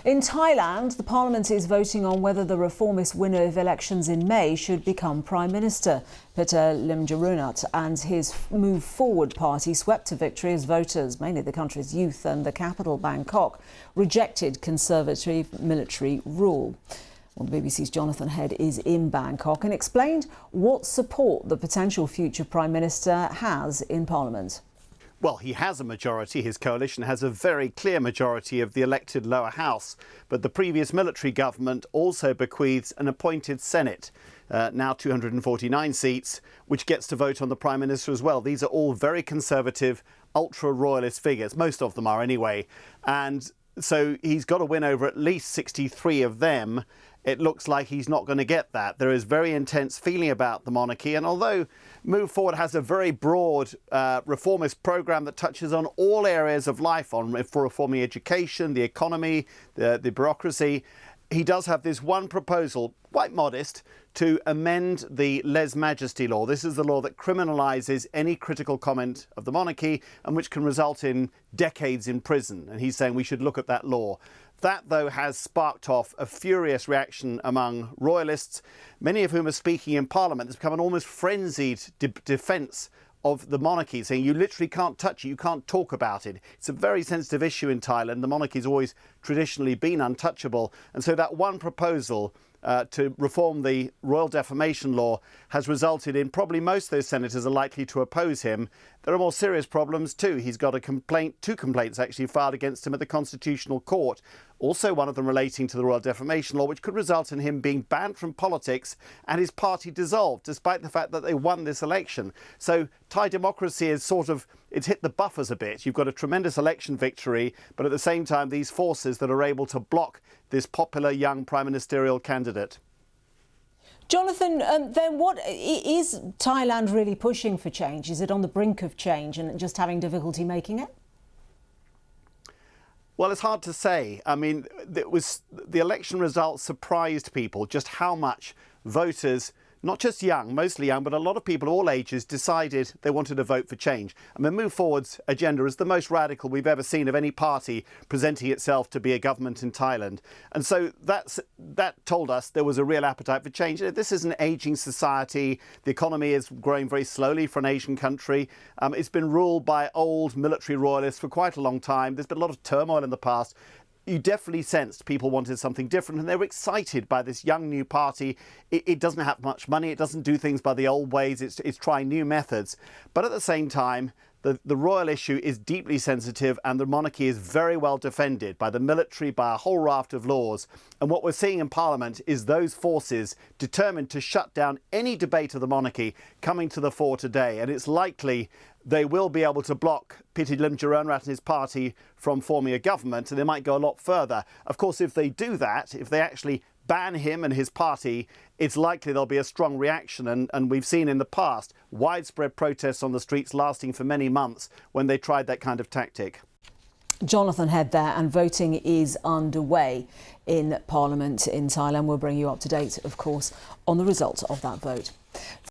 In Thailand, the parliament is voting on whether the reformist winner of elections in May should become Prime Minister. Pita Limjaroenrat and his Move Forward party swept to victory as voters, mainly the country's youth and the capital Bangkok, rejected conservative military rule. Well, the BBC's Jonathan Head is in Bangkok and explained what support the potential future Prime Minister has in Parliament. Well, he has a majority. His coalition has a very clear majority of the elected lower house. But the previous military government also bequeaths an appointed Senate, now 249 seats, which gets to vote on the Prime Minister as well. These are all very conservative, ultra-royalist figures. Most of them are anyway. And so he's got to win over at least 63 of them. It looks like he's not going to get that. There is very intense feeling about the monarchy. And although Move Forward has a very broad reformist programme that touches on all areas of life, for reforming education, the economy, the bureaucracy, he does have this one proposal, quite modest, to amend the lèse-majesté law. This is the law that criminalises any critical comment of the monarchy and which can result in decades in prison. And he's saying we should look at that law. That, though, has sparked off a furious reaction among royalists, many of whom are speaking in Parliament. There's become an almost frenzied defence of the monarchy, saying you literally can't touch it, you can't talk about it. It's a very sensitive issue in Thailand. The monarchy's always traditionally been untouchable. And so that one proposal to reform the royal defamation law has resulted in probably most of those senators are likely to oppose him. There are more serious problems too. He's got two complaints actually filed against him at the Constitutional Court. Also one of them relating to the royal defamation law, which could result in him being banned from politics and his party dissolved, despite the fact that they won this election. So Thai democracy is it's hit the buffers a bit. You've got a tremendous election victory, but at the same time, these forces that are able to block this popular young prime ministerial candidate. Jonathan, then what is Thailand really pushing for change? Is it on the brink of change and just having difficulty making it? Well, it's hard to say. I mean, the election results surprised people just how much voters, not just young, mostly young, but a lot of people of all ages decided they wanted to vote for change. I mean, Move Forward's agenda is the most radical we've ever seen of any party presenting itself to be a government in Thailand. And so that told us there was a real appetite for change. This is an ageing society. The economy is growing very slowly for an Asian country. It's been ruled by old military royalists for quite a long time. There's been a lot of turmoil in the past. You definitely sensed people wanted something different and they were excited by this young new party. It doesn't have much money, it doesn't do things by the old ways, it's trying new methods. But at the same time, the royal issue is deeply sensitive and the monarchy is very well defended by the military, by a whole raft of laws. And what we're seeing in Parliament is those forces determined to shut down any debate of the monarchy coming to the fore today. And it's likely they will be able to block Pita Limjaroenrat and his party from forming a government, and they might go a lot further. Of course, if they do that, if they actually ban him and his party, it's likely there'll be a strong reaction. And we've seen in the past widespread protests on the streets lasting for many months when they tried that kind of tactic. Jonathan Head there, and voting is underway in Parliament in Thailand. We'll bring you up to date, of course, on the result of that vote.